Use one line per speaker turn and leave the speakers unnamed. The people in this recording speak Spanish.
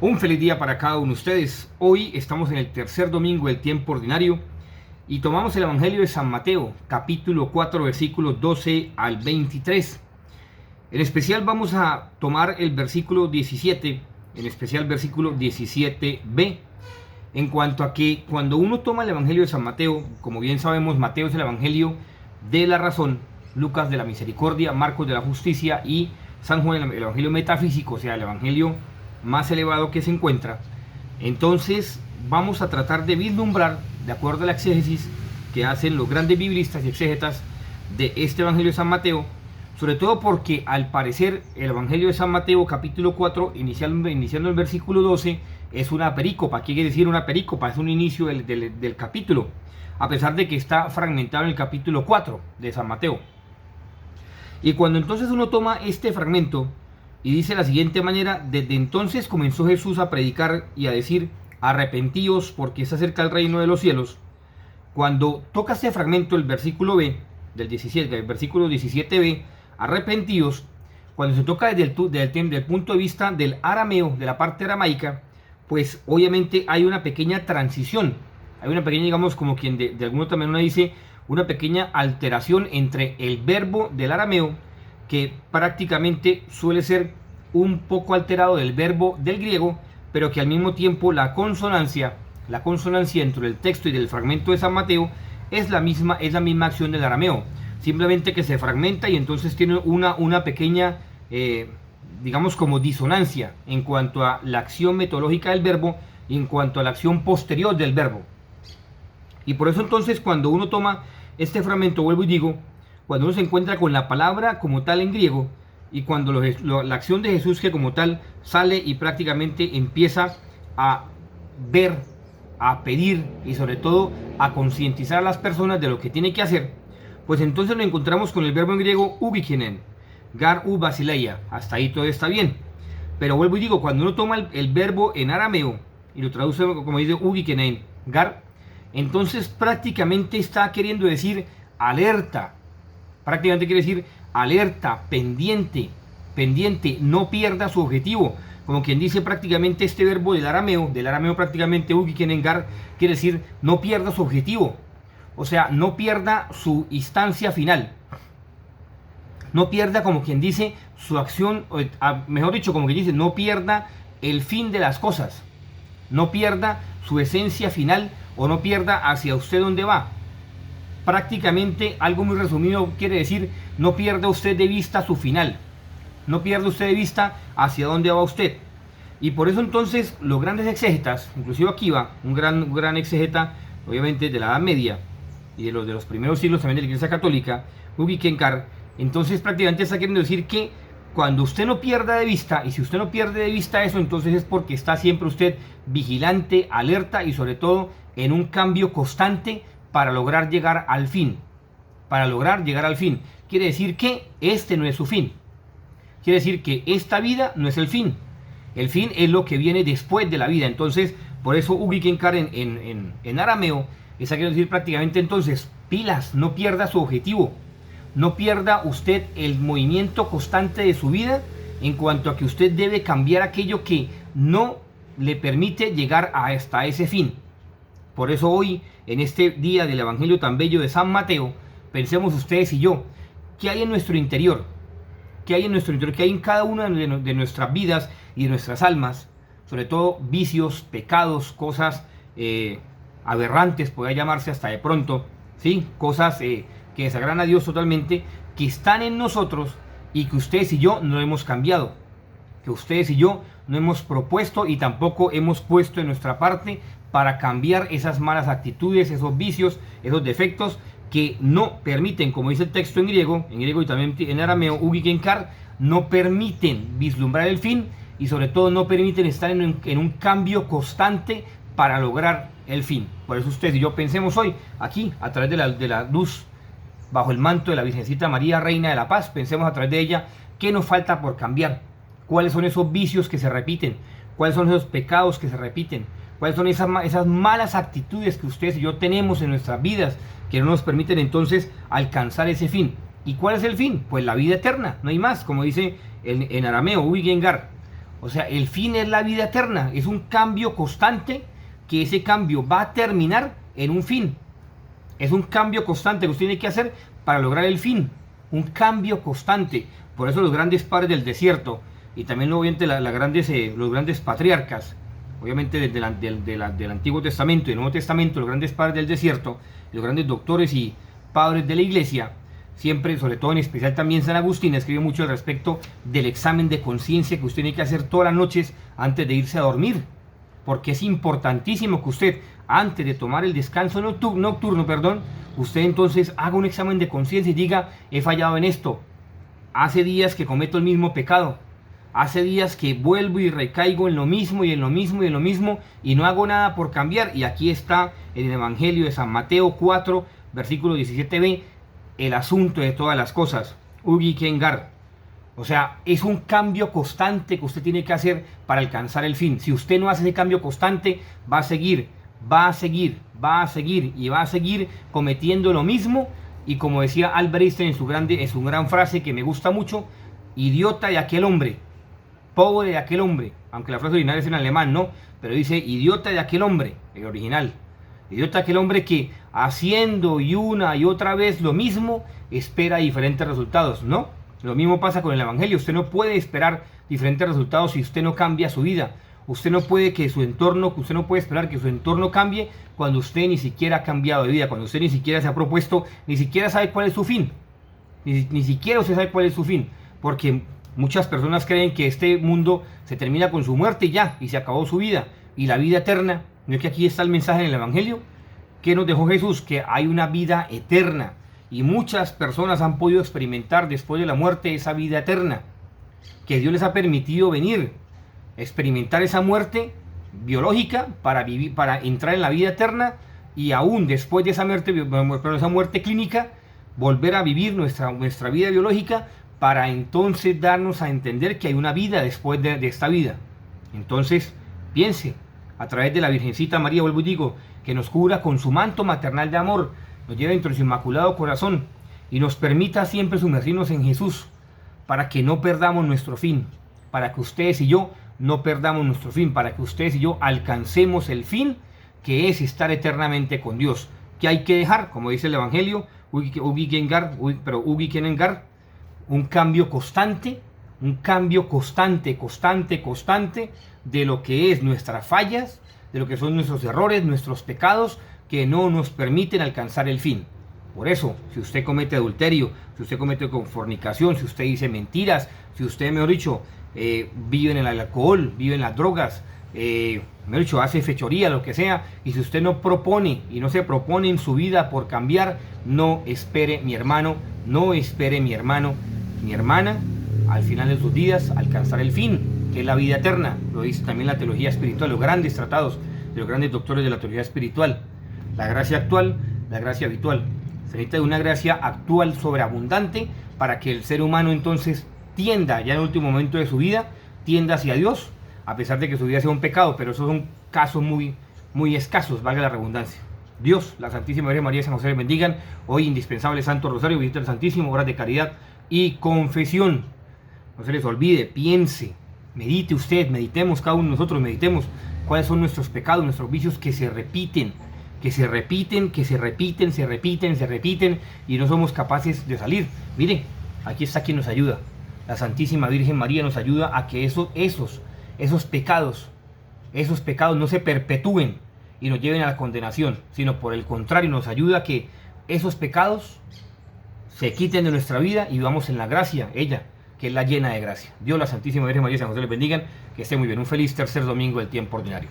Un feliz día para cada uno de ustedes. Hoy estamos en el tercer domingo del tiempo ordinario y tomamos el Evangelio de San Mateo, capítulo 4, versículos 12 al 23. En especial vamos a tomar el versículo 17, en especial versículo 17b, en cuanto a que cuando uno toma el Evangelio de San Mateo, como bien sabemos, Mateo es el Evangelio de la razón, Lucas de la misericordia, Marcos de la justicia y San Juan el Evangelio metafísico, o sea, el Evangelio más elevado que se encuentra. Entonces vamos a tratar de vislumbrar, de acuerdo a la exégesis que hacen los grandes biblistas y exégetas de este Evangelio de San Mateo, sobre todo porque al parecer el Evangelio de San Mateo capítulo 4, iniciando el versículo 12, es una perícopa. ¿Qué quiere decir una perícopa? Es un inicio del capítulo, a pesar de que está fragmentado en el capítulo 4 de San Mateo. Y cuando entonces uno toma este fragmento y dice de la siguiente manera: desde entonces comenzó Jesús a predicar y a decir, arrepentíos porque está cerca el reino de los cielos. Cuando toca este fragmento, el versículo B, del versículo 17b, arrepentíos, cuando se toca desde el punto de vista del arameo, de la parte aramaica, pues obviamente hay una pequeña transición, hay una pequeña, digamos, como quien de alguna manera dice, una pequeña alteración entre el verbo del arameo, que prácticamente suele ser un poco alterado del verbo del griego, pero que al mismo tiempo la consonancia dentro del texto y del fragmento de San Mateo es la misma acción del arameo, simplemente que se fragmenta y entonces tiene una pequeña, digamos, como disonancia en cuanto a la acción metodológica del verbo y en cuanto a la acción posterior del verbo. Y por eso entonces cuando uno toma este fragmento, vuelvo y digo, cuando uno se encuentra con la palabra como tal en griego y cuando la acción de Jesús que como tal sale y prácticamente empieza a ver, a pedir y sobre todo a concientizar a las personas de lo que tiene que hacer, pues entonces lo encontramos con el verbo en griego ubikenen, gar u basileia. Hasta ahí todo está bien. Pero vuelvo y digo, cuando uno toma el verbo en arameo y lo traduce como dice ubikenen, gar, entonces prácticamente está queriendo decir alerta. Prácticamente quiere decir alerta, pendiente, no pierda su objetivo. Como quien dice, prácticamente este verbo del arameo prácticamente ugikenengar, quiere decir no pierda su objetivo. O sea, no pierda su instancia final. No pierda, como quien dice, su acción, mejor dicho, como quien dice, no pierda el fin de las cosas. No pierda su esencia final o no pierda hacia usted dónde va. Prácticamente, algo muy resumido quiere decir, no pierda usted de vista su final, no pierda usted de vista hacia dónde va usted. Y por eso entonces los grandes exégetas, inclusive aquí va un gran exégeta, obviamente de la Edad Media y de los primeros siglos también de la Iglesia Católica, Ugikencar, entonces prácticamente está queriendo decir que cuando usted no pierda de vista, y si usted no pierde de vista eso, entonces es porque está siempre usted vigilante, alerta y sobre todo en un cambio constante para lograr llegar al fin. Quiere decir que este no es su fin. Quiere decir que esta vida no es el fin. El fin es lo que viene después de la vida. Entonces, por eso Ugikencar en arameo está queriendo decir prácticamente entonces, pilas, no pierda su objetivo. No pierda usted el movimiento constante de su vida en cuanto a que usted debe cambiar aquello que no le permite llegar hasta ese fin. Por eso hoy, en este día del Evangelio tan bello de San Mateo, pensemos ustedes y yo, ¿qué hay en nuestro interior? ¿Qué hay en cada una de nuestras vidas y de nuestras almas? Sobre todo vicios, pecados, cosas aberrantes, podría llamarse hasta de pronto, ¿sí? Cosas que desagradan a Dios totalmente, que están en nosotros y que ustedes y yo no hemos cambiado, que ustedes y yo no hemos propuesto y tampoco hemos puesto en nuestra parte para cambiar esas malas actitudes, esos vicios, esos defectos que no permiten, como dice el texto en griego y también en arameo, ugikencar, no permiten vislumbrar el fin y sobre todo no permiten estar en un cambio constante para lograr el fin. Por eso ustedes y yo pensemos hoy, aquí, a través de la luz, bajo el manto de la Virgencita María, Reina de la Paz, pensemos a través de ella, ¿qué nos falta por cambiar? ¿Cuáles son esos vicios que se repiten? ¿Cuáles son esos pecados que se repiten? ¿Cuáles son esas malas actitudes que ustedes y yo tenemos en nuestras vidas que no nos permiten entonces alcanzar ese fin? ¿Y cuál es el fin? Pues la vida eterna, no hay más, como dice en arameo, Uigengar. O sea, el fin es la vida eterna, es un cambio constante, que ese cambio va a terminar en un fin. Es un cambio constante que usted tiene que hacer para lograr el fin. Un cambio constante. Por eso los grandes padres del desierto, y también obviamente los grandes patriarcas, obviamente del Antiguo Testamento y del Nuevo Testamento, los grandes padres del desierto, los grandes doctores y padres de la iglesia, siempre, sobre todo en especial también San Agustín, escribe mucho al respecto del examen de conciencia que usted tiene que hacer todas las noches antes de irse a dormir. Porque es importantísimo que usted, antes de tomar el descanso nocturno, usted entonces haga un examen de conciencia y diga: he fallado en esto, hace días que cometo el mismo pecado, hace días que vuelvo y recaigo en lo mismo y en lo mismo y en lo mismo y no hago nada por cambiar. Y aquí está en el Evangelio de San Mateo 4, versículo 17b, el asunto de todas las cosas. Ugi Kengar. O sea, es un cambio constante que usted tiene que hacer para alcanzar el fin. Si usted no hace ese cambio constante, va a seguir cometiendo lo mismo. Y como decía Albert Einstein en su gran frase que me gusta mucho: idiota de aquel hombre, pobre de aquel hombre. Aunque la frase original es en alemán, ¿no? Pero dice idiota de aquel hombre, el original. Idiota de aquel hombre que, haciendo y una y otra vez lo mismo, espera diferentes resultados, ¿no? Lo mismo pasa con el Evangelio. Usted no puede esperar diferentes resultados si usted no cambia su vida. Usted no puede esperar que su entorno cambie cuando usted ni siquiera ha cambiado de vida, cuando usted ni siquiera se ha propuesto, ni siquiera sabe cuál es su fin. Ni siquiera usted sabe cuál es su fin. Porque muchas personas creen que este mundo se termina con su muerte y ya, y se acabó su vida. Y la vida eterna, ¿no es que aquí está el mensaje en el Evangelio? ¿Qué nos dejó Jesús? Que hay una vida eterna. Y muchas personas han podido experimentar después de la muerte esa vida eterna, que Dios les ha permitido venir, experimentar esa muerte biológica para entrar en la vida eterna, y aún después de esa muerte clínica, volver a vivir nuestra vida biológica, para entonces darnos a entender que hay una vida después de esta vida. Entonces, piense, a través de la Virgencita María, vuelvo y digo, que nos cubra con su manto maternal de amor, nos lleve dentro de su inmaculado corazón y nos permita siempre sumergirnos en Jesús, para que no perdamos nuestro fin, para que ustedes y yo no perdamos nuestro fin, para que ustedes y yo alcancemos el fin, que es estar eternamente con Dios. Que hay que dejar, como dice el Evangelio, Ugi Kenengar, un cambio constante de lo que es nuestras fallas, de lo que son nuestros errores, nuestros pecados, que no nos permiten alcanzar el fin. Por eso, si usted comete adulterio, si usted comete fornicación, si usted dice mentiras, si usted, mejor dicho, vive en el alcohol, vive en las drogas, mejor dicho, hace fechoría, lo que sea, y si usted no propone y no se propone en su vida por cambiar, no espere, mi hermano, mi hermana, al final de sus días, alcanzar el fin, que es la vida eterna. Lo dice también la teología espiritual, los grandes tratados de los grandes doctores de la teología espiritual. La gracia actual, la gracia habitual. Se necesita de una gracia actual sobreabundante para que el ser humano entonces tienda, ya en el último momento de su vida, tienda hacia Dios, a pesar de que su vida sea un pecado, pero esos son casos muy escasos, valga la redundancia. Dios, la Santísima Virgen María y San José les bendigan. Hoy indispensable Santo Rosario, visita al Santísimo, horas de caridad y confesión. No se les olvide, piense, medite usted, meditemos cada uno de nosotros, meditemos cuáles son nuestros pecados, nuestros vicios que se repiten, y no somos capaces de salir. Mire, aquí está quien nos ayuda. La Santísima Virgen María nos ayuda a que esos pecados no se perpetúen y nos lleven a la condenación, sino por el contrario nos ayuda a que esos pecados se quiten de nuestra vida y vivamos en la gracia, ella, que es la llena de gracia. Dios, la Santísima Virgen María y San José les bendigan, que esté muy bien. Un feliz tercer domingo del tiempo ordinario.